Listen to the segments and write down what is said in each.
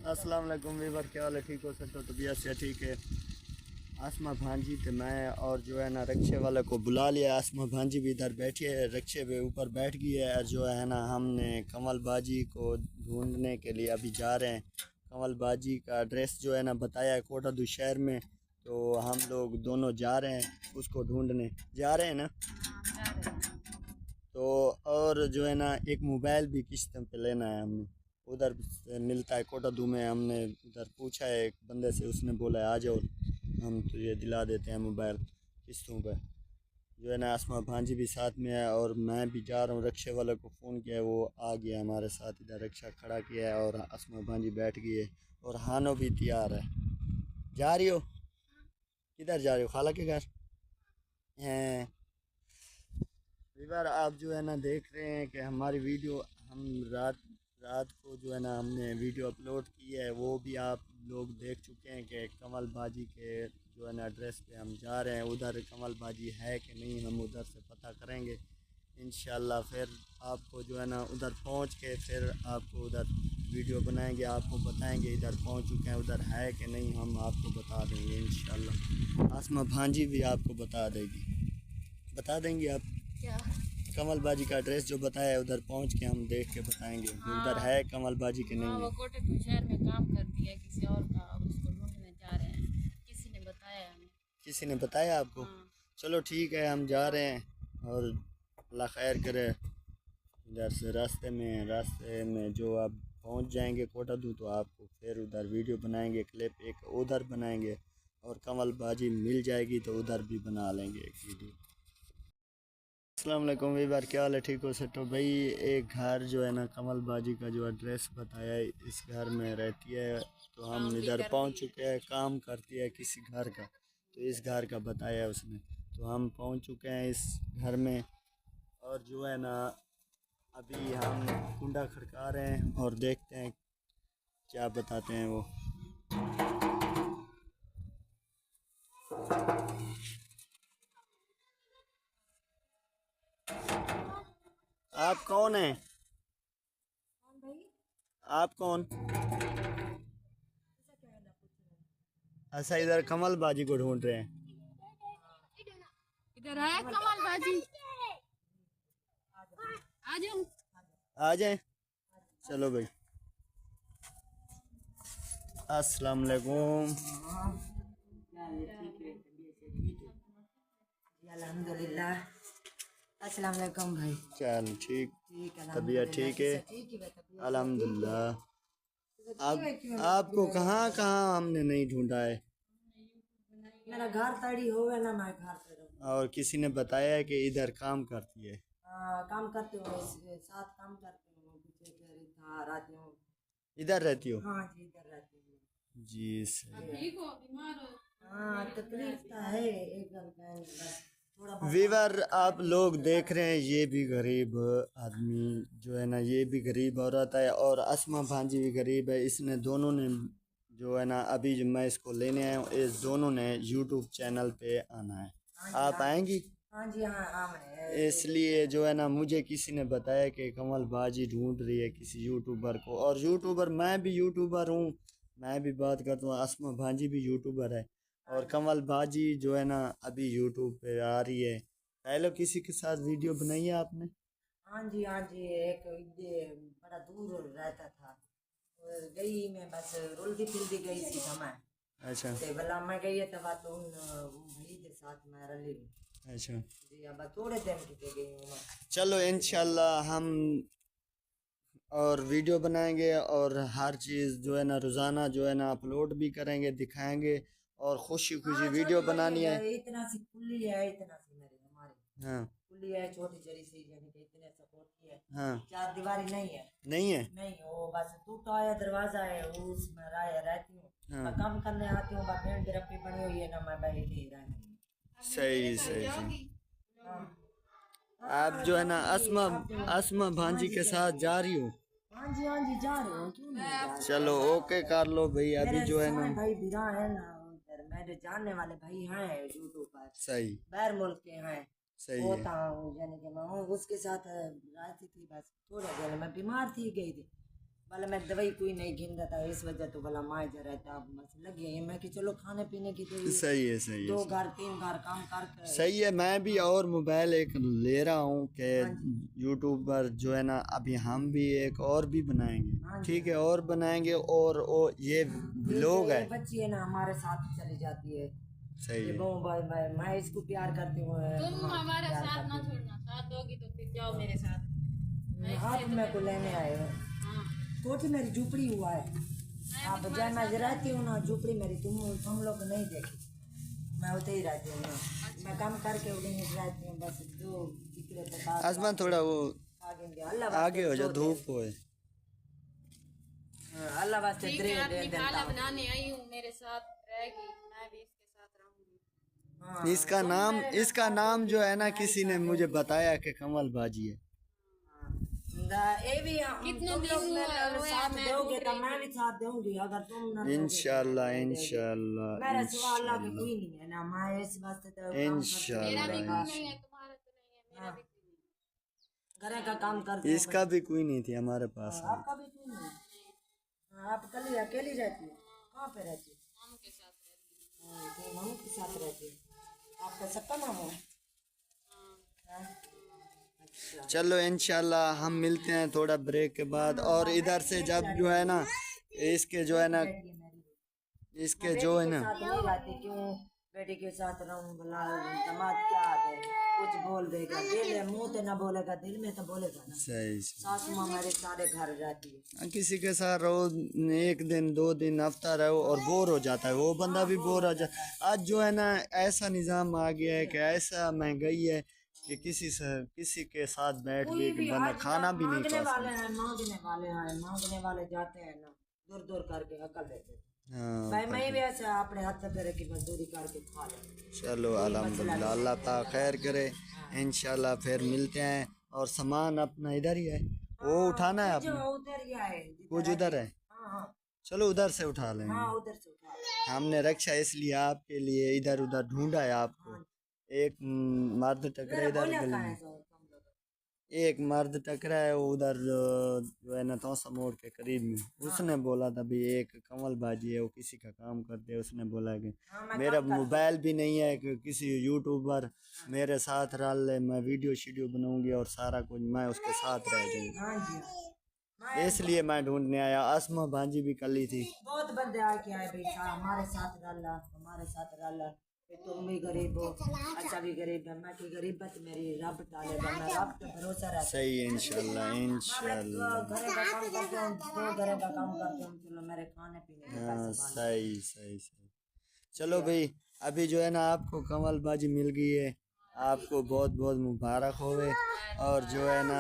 अस्सलाम वालेकुम वीवर, क्या हाल है? ठीक हो? सब तो तबीयत से ठीक है। आसमा भांजी थे मैं और जो है ना रक्शे वाले को बुला लिया। आसमा भांजी भी इधर बैठी है, रक्शे पे ऊपर बैठ गई है। और जो है ना हमने कमल बाजी को ढूंढने के लिए अभी जा रहे हैं। कमल बाजी का एड्रेस जो है ना बताया है कोटादू शहर में, तो हम लोग दोनों जा रहे हैं उसको ढूंढने जा रहे हैं ना। तो और जो है ना एक मोबाइल भी किस्त पे लेना है हमने, उधर से मिलता है कोटादू में। हमने उधर पूछा है एक बंदे से, उसने बोला है आ जाओ हम तो ये दिला देते हैं मोबाइल किस्तों पे। जो है ना आसमा भांजी भी साथ में है और मैं भी जा रहा हूँ। रक्शे वाले को फ़ोन किया है, वो आ गया हमारे साथ, इधर रक्षा खड़ा किया है और आसमा भांजी बैठ गई है और हानो भी तैयार है। जा रही हो? किधर जा रही हो? खाला के घर हैं? बार आप जो है ना देख रहे हैं कि हमारी वीडियो हम रात रात को जो है ना हमने वीडियो अपलोड की है, वो भी आप लोग देख चुके हैं कि कमल बाजी के जो है ना एड्रेस पे हम जा रहे हैं। उधर कमल बाजी है कि नहीं, हम उधर से पता करेंगे इंशाल्लाह। फिर आपको जो है ना उधर पहुंच के फिर आपको उधर वीडियो बनाएंगे, आपको बताएंगे इधर पहुंच चुके हैं, उधर है कि नहीं हम आपको बता देंगे इंशाल्लाह। आसमा भांजी भी आपको बता देंगी आप क्या? कमल बाजी का एड्रेस जो बताया है, उधर पहुंच के हम देख के बताएंगे कि उधर है कमल बाजी के नहीं वो है। कोटक शहर में काम करती है किसी और का, अब उसको ढूंढने जा रहे हैं। किसी ने बताया हमें। किसी ने बताया आपको? हाँ। चलो ठीक है, हम जा रहे हैं और अल्लाह खैर करे। इधर से रास्ते में जो आप पहुंच जाएंगे कोटादू, तो आपको फिर उधर वीडियो बनाएंगे, क्लिप एक उधर बनाएंगे और कमल बाजी मिल जाएगी तो उधर भी बना लेंगे एक वीडियो। अस्सलाम वालेकुम वीवर, क्या हाल है? ठीक हो? सेट हो भाई? एक घर जो है ना कमल बाजी का जो एड्रेस बताया है, इस घर में रहती है। तो हम इधर पहुंच चुके हैं, काम करती है किसी घर का, तो इस घर का बताया है उसने। तो हम पहुंच चुके हैं इस घर में और जो है ना अभी हम कुंडा खड़का रहे हैं और देखते हैं क्या बताते हैं वो। आप कौन हैं? आप कौन? अच्छा, इधर कमल बाजी को ढूंढ रहे हैं। इधर है कमल बाजी, आ जाओ। आ जाए, चलो भाई। अस्सलाम वालेकुम। अल्हम्दुलिल्लाह। अस्सलाम वालेकुम भाई। चल ठीक, ठीक है, तबीयत ठीक है? ठीक है तबीयत अल्हम्दुलिल्लाह। आपको कहाँ कहाँ हमने नहीं ढूंढा है। मेरा घर तड़ी हो गया ना, मैं घर पे रहूँ। और किसी ने बताया है कि इधर काम करती है। काम करती हूँ, साथ काम करती हूँ, पीछे घर इधर आती हूँ। इधर रहती हो? हाँ जी, इधर रहती हूँ। जी सही। ठीक हो? बीमार हो? हाँ, तकलीफ तो है एक घर का, बस थोड़ा बहुत। वीवर आप लोग देख रहे हैं, ये भी गरीब आदमी जो है ना, ये भी गरीब औरत है और असमा भांजी भी गरीब है। इसने दोनों ने जो है ना, अभी जो मैं इसको लेने आया हूँ, इस दोनों ने यूट्यूब चैनल पे आना है। आप आएंगी? हाँ जी, हाँ हाँ मैं इसलिए जो है ना मुझे किसी ने बताया कि कमल बाजी ढूंढ रही है किसी यूट्यूबर को, और यूट्यूबर मैं भी यूट्यूबर हूँ, मैं भी बात करता हूँ। असमा भांजी भी यूट्यूबर है और कमल बाजी जो है ना अभी यूट्यूब पे आ रही है। पहले किसी के साथ वीडियो बनाई है आपने? हाँ जी, हाँ जी, एक ये बड़ा दूर रहता था, और गई मैं बस रुलदी फिरदी गई थी समय। अच्छा ते भला मैं गई है तब तो उन भाई के साथ मैं रली अच्छा, जी। अब थोड़े दिन की गई हूँ मैं। चलो इंशाल्लाह हम और वीडियो बनाएंगे और हर चीज़ जो है ना रोज़ाना जो है ना अपलोड भी करेंगे, दिखाएंगे और खुशी खुशी हाँ, वीडियो छोटी बनानी है। इतना सी कुल्ली है, इतना सी मेरे हमारे हाँ कुल्ली है, छोटी जरी सी, यानी कि इतने सपोर्ट की है। हाँ। चार दीवारी नहीं है। नहीं है? नहीं, वो बस टूटा है दरवाजा है, उसमें रहती हूँ हाँ मैं, काम करने आती हूँ। पेड़ की रप्पी बनी हुई है ना, मैं बैठी ही रहती हूँ। सही सही सही। हाँ आप हाँ, जो है ना जाऊंगी असमा आप असमा भांजी के साथ जा रही हो? हाँ जी, हाँ जी, जा रहे हो, क्यों नहीं जा रहे। चलो ओके कर लो भाई, अभी मेरे जो है ना। सारे भाई बिरा है ना उधर, मेरे जानने वाले भाई हैं यूट्यूब पर, सही बैर मुल्क के हैं। सही है। होता हूँ यानी कि मैं हूँ उसके साथ रहती थी, बस थोड़े देर मैं बीमार थी, गई थी बोला मैं दवाई कोई नहीं गिन रहा था इस वजह तो बोला माँ जा रहा था बस लग गई मैं कि चलो खाने पीने की तो सही है, सही है, दो घर तीन घर काम करके सही है। मैं भी और मोबाइल एक ले रहा हूँ कि यूट्यूब पर जो है ना अभी हम भी एक और भी बनाएंगे, ठीक है, और बनाएंगे। और ये लोग है, बच्ची है ना हमारे साथ चली जाती है। सही है। भाई मैं इसको प्यार करती हूँ। तुम हमारे साथ ना छोड़ना, साथ दोगी तो फिर जाओ मेरे साथ। आप मेरे को लेने आए हो। हाँ कोठी मेरी झुपड़ी हुआ है। आप जब मैं रहती हूँ ना झुपड़ी मेरी तुम लोग नहीं देखी, मैं उतने ही रहती हूँ ना। मैं काम करके उधर रहती हूँ बस दो टिकड़े आसमान थोड़ा वो आगे हो जा, धूप हो। अल्लाह वास्ते ठीक है, अपनी खाना बनाने आई हूँ, मेरे साथ रहेगी, मैं भी इसके साथ रहूंगी। इसका नाम जो है ना किसी ने मुझे बताया कि कमल बाजी है। ये भी तुम लोग मेरे साथ दोगे तो मैं भी साथ दूंगी। अगर तुम ना इंशाल्लाह इंशाल्लाह मेरा सिवा अल्लाह के कोई नहीं है ना। मैं इस वास्ते तो इंशाल्लाह मेरा भी कोई नहीं है, तुम्हारा तो नहीं है, मेरा भी कोई नहीं है। घर का काम करते इसका भी कोई नहीं थी हमारे पास। आपका भी कोई नहीं है। आप कल अकेली रहती हो? कहाँ पे रहती हो? मामू के साथ रहती हूँ। मामू के साथ रहती हो? आपका सबका मामू है? अच्छा चलो इंशाल्लाह हम मिलते हैं थोड़ा ब्रेक के बाद। और इधर से जब जो है ना इसके जो है ना इसके जो है ना क्यों बेटी के साथ रहूं भला दामाद क्या है कुछ बोल देगा दिल मुंह से ना बोलेगा दिल में तो बोलेगा ना। सही सासू माँ हमारे सारे घर रहती है। किसी के साथ रहो, एक दिन दो दिन हफ्ता रहो और बोर हो जाता है, वो बंदा भी बोर हो जाता है। आज जो है ना ऐसा निज़ाम आ गया है कि ऐसा महंगाई है कि किसी के साथ बैठ के बंदा खाना भी नहीं खा सकता। मांगने वाले जाते हैं ना दूर दूर करके अकल लेते हैं। हाँ भाई मैं भी ऐसे अपने हाथ से पैर की मजदूरी करके खा ले। चलो अल्हम्दुलिल्लाह, अल्लाह पाक खैर करे। इंशाल्लाह फिर मिलते हैं। और सामान अपना इधर ही है, वो उठाना है अपना, उधर ही है कुछ उधर है। चलो उधर से उठा लेंगे। उधर से उठा। हमने रक्षा इसलिए आपके लिए इधर उधर ढूंढा है आपको। एक मर्द टकरा इधर गली में, एक मर्द टकरा है वो उधर जो है ना तोसा मोड़ के करीब में। उसने बोला था भी एक कमल बाजी है, वो किसी का काम करते है। उसने बोला कि मेरा मोबाइल भी नहीं है कि किसी यूट्यूबर मेरे साथ रह ले, मैं वीडियो शीडियो बनाऊंगी और सारा कुछ मैं उसके साथ रह जाऊंगी। इसलिए मैं ढूंढने आया। आसमा भांजी भी कली थी, बहुत बंदे आके आए भाई हमारे साथ रह, हमारे साथ रह। तुम भी गरीब हो, अच्छा भी गरीब है। मैं की गरीबत मेरी रब डालेगा, मैं रब पे भरोसा रखता हूं। सही है इंशाल्लाह इंशाल्लाह। घरे का काम करते हूँ, दो घरे का काम करते हूँ, चलो मेरे खाने पीने के हाँ पैसे सही सही सही। चलो भाई अभी जो है ना आपको कमल बाजी मिल गई है, आपको बहुत बहुत मुबारक होवे। और जो है ना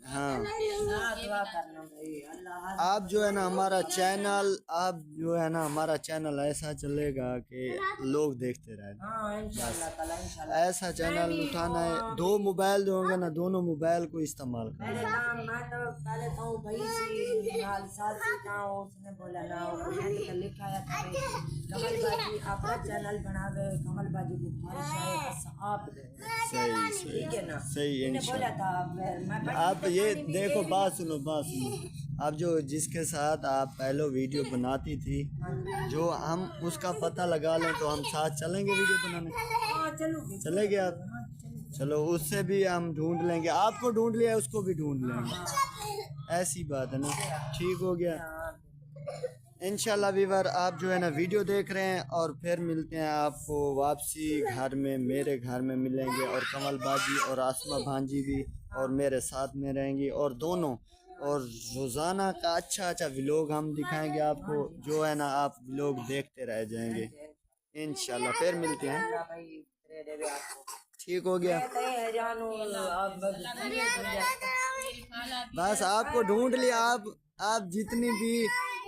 हाँ दुआ करना भाई अल्लाह। आप जो है ना हमारा चैनल, आप जो है ना हमारा चैनल ऐसा चलेगा कि लोग देखते रहे। हाँ इंशाल्लाह ताला इंशाल्लाह ऐसा चैनल उठाना है। दो मोबाइल जो होंगे ना दोनों मोबाइल को इस्तेमाल करना। मैं तो पहले तो भाई सी नाल सासी था, उसने बोला ना कमेंट में लिखा है था भाई कमल बाजी आपका चैनल बनावे, कमल बाजी को फर्श है आप दे। सही सही ठीक है ना, सही बोला था मैं आप ये देखो, बात सुनो बात सुनो। आप जो जिसके साथ आप पहले वीडियो बनाती थी, जो हम उसका पता लगा लें तो हम साथ चलेंगे वीडियो बनाने। चलेंगे आप? चलो उससे भी हम ढूंढ लेंगे, आपको ढूंढ लिया उसको भी ढूंढ लेंगे। ऐसी बात है ना, ठीक हो गया। इंशाल्लाह वीवर आप जो है ना वीडियो देख रहे हैं और फिर मिलते हैं आपको वापसी घर में, मेरे घर में मिलेंगे। और कमल बाजी और आसमा भांजी भी और मेरे साथ में रहेंगी और दोनों। और रोज़ाना का अच्छा अच्छा व्लॉग हम दिखाएंगे आपको, जो है ना आप व्लॉग देखते रह जाएंगे। इंशाल्लाह फिर मिलते हैं, ठीक हो गया। बस आपको ढूंढ लिया, आप जितनी भी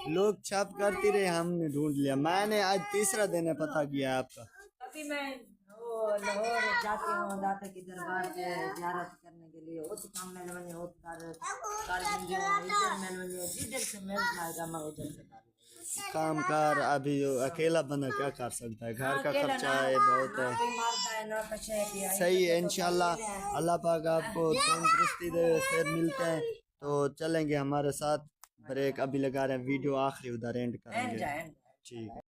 लोग छाप करती रहे हमने ढूंढ लिया। मैंने आज तीसरा दिन है पता किया आपका। अभी मैं वो लाहौर जाती हूँ दाता की दरबार पे ज़ियारत करने के लिए, उस काम में मैंने उस जिधर से मिल जाएगा मैं उधर से काम कार। अभी अकेला बंदा क्या कर सकता है, घर का खर्चा है बहुत है। सही है इंशाल्लाह अल्लाह पाक आपको तंदुरुस्ती दे। फिर मिलते हैं तो चलेंगे हमारे साथ ब्रेक अभी लगा रहे हैं, वीडियो आखिरी उधर एंड एंड करेंगे। जाए ठीक।